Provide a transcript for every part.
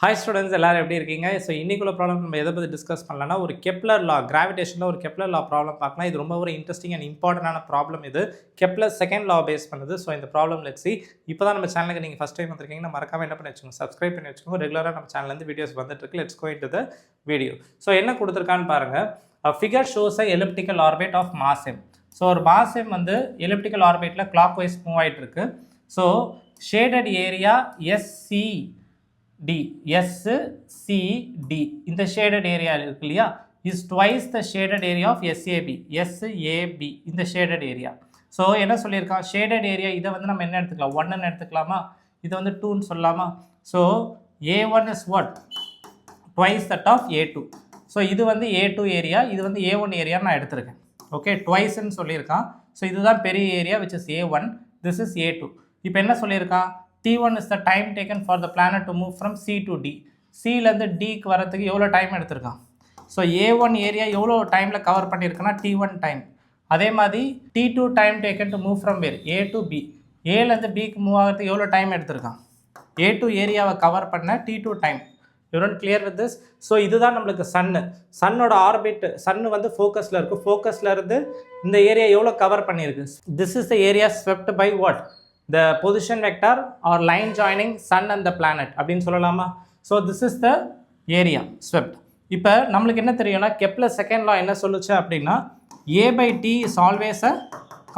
Hi students, எல்லாரும் எப்படி இருக்கீங்க? ஸோ இன்னைக்குள்ள ப்ராப்ளம் நம்ம எதை பற்றி டிஸ்கஸ் பண்ணலாம்னா ஒரு கெப்லர் லா கிராவிடேஷனில் ஒரு கெப்லர் லா ப்ராப்ளம் பார்க்கலாம். இது ரொம்ப ஒரு இன்ட்ரெஸ்டிங் அண்ட் இம்பார்ட்டண்டான ப்ராப்ளம். இது கெப்லர் செகண்ட் லா பேஸ் பண்ணுது. ஸோ இந்த ப்ராப்ளம் லெட்ஸ் சி. இப்போ தான் நம்ம சேனலுக்கு நீங்கள் ஃபஸ்ட் டைம் வந்திருக்கீங்கன்னா மறக்காம என்ன பண்ணி வச்சுக்கோங்க, சப்ஸ்கிரைப் பண்ணி வச்சுக்கோங்க. ரெகுலராக நம்ம சேனல்லேருந்து வீடியோஸ் வந்துட்டு இருக்கு. Let's go into the video. So என்ன கொடுத்துருக்கான்னு பாருங்க. Figure shows a elliptical orbit of mass m. So ஒரு மாஸ் m வந்து எலிப்டிக்கல் ஆர்பிட்டில் கிளாக் வைஸ் மூவ் ஆகிட்டு இருக்கு. So shaded area SC D SCD இந்த ஷேடட் ஏரியா இருக்கு இல்லையா, is twice the shaded area of SAB இந்த ஷேடட் ஏரியா. ஸோ என்ன சொல்லியிருக்கான், ஷேடட் ஏரியா இதை வந்து நம்ம என்ன எடுத்துக்கலாம், 1ன்னு எடுத்துக்கலாமா, இதை வந்து 2ன்னு சொல்லலாமா. So A1 is what, twice that of A2. So இது வந்து A2 ஏரியா, இது வந்து A1 ஏரியா நான் எடுத்திருக்கேன். ஓகே, ட்வைஸ்ன்னு சொல்லியிருக்கான். ஸோ இதுதான் பெரிய area which is A1, this is A2. இப்போ என்ன சொல்லியிருக்கான், T1 is the time taken for the planet to move from C to D. Cலேருந்து Dக்கு வரதுக்கு எவ்வளோ டைம் எடுத்திருக்கான். ஸோ A1 ஏரியா எவ்வளோ டைமில் கவர் பண்ணியிருக்குன்னா T1 டைம். அதே மாதிரி T2 time taken to move from where A to B. ஏலேருந்து Bக்கு move ஆகிறதுக்கு எவ்வளோ டைம் எடுத்திருக்கான். A2 ஏரியாவை கவர் பண்ண T2 time. You're clear with this. So இதுதான் நம்மளுக்கு சன்னோட ஆர்பிட். சன்னு வந்து ஃபோக்கஸில் இருக்குது. ஃபோக்கஸில் இருந்து இந்த ஏரியா எவ்வளோ கவர் பண்ணியிருக்கு. This is the area swept by what, the position vector or line joining sun and the planet அப்படின்னு சொல்லலாமா. So this is the area swept. இப்போ நம்மளுக்கு என்ன தெரியும்னா, கெப்லர் செகண்ட் லா என்ன சொல்லுச்சு அப்படின்னா, A/T is always a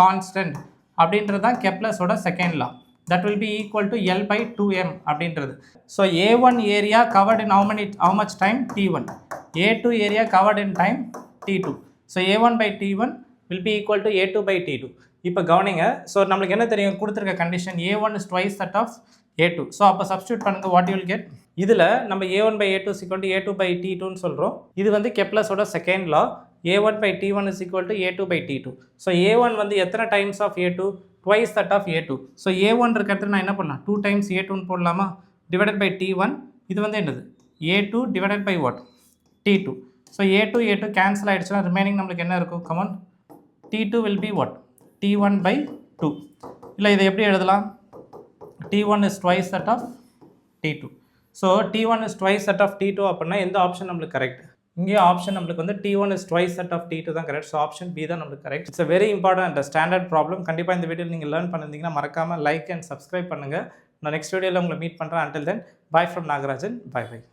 constant அப்படின்றது தான் கெப்லர்ஸோட second law. That will be equal to L/2m அப்படின்றது. So A1 area covered in how much time, T1. A2 area covered in time T2. So A1/T1 will be equal to A2/T2. இப்போ கவனிங்க. So நம்மளுக்கு என்ன தெரியும், கொடுத்துருக்க condition A1 is twice that of A2. So அப்போ substitute பண்ணுங்க, what you will get. இதில் நம்ம A1/A2 is equal to A2/T2ன்னு சொல்கிறோம். இது வந்து கெப்லர்ஸோட second law. A1/T1 is equal to A2/T2. So A1 வந்து எத்தனை times of A2, twice that of A2. So A1 இருக்கிறது நான் என்ன பண்ணலாம், 2 times A2ன்னு போடலாமா, டிவைடட் பை T1. இது வந்து என்னது, A2 divided by what, T2. So A2 cancel ஆகிடுச்சுன்னா ரிமைனிங் நம்மளுக்கு என்ன இருக்கும், come on, T2 will be what, T1/2. இல்லை இதை எப்படி எழுதலாம், T1 is twice that of T2. So T1 is twice that of T2 அப்படின்னா எந்த ஆப்ஷன் நம்மளுக்கு கரெக்ட். இங்கே ஆப்ஷன் நம்மளுக்கு வந்து T1 is twice that of T2 தான் கரெக்ட். ஸோ ஆப்ஷன் B தான் நம்மளுக்கு correct. It's a very important standard problem. கண்டிப்பாக இந்த வீடியோவில் நீங்கள் லேர்ன் பண்ணியிருந்தீங்கன்னா மறக்காமல் லைக் அண்ட் சப்ஸ்கிரைப் பண்ணுங்கள். நான் நெக்ஸ்ட் வீடியோவில் உங்களை மீட் பண்ணுறேன். until then, bye from Nagarajan. bye.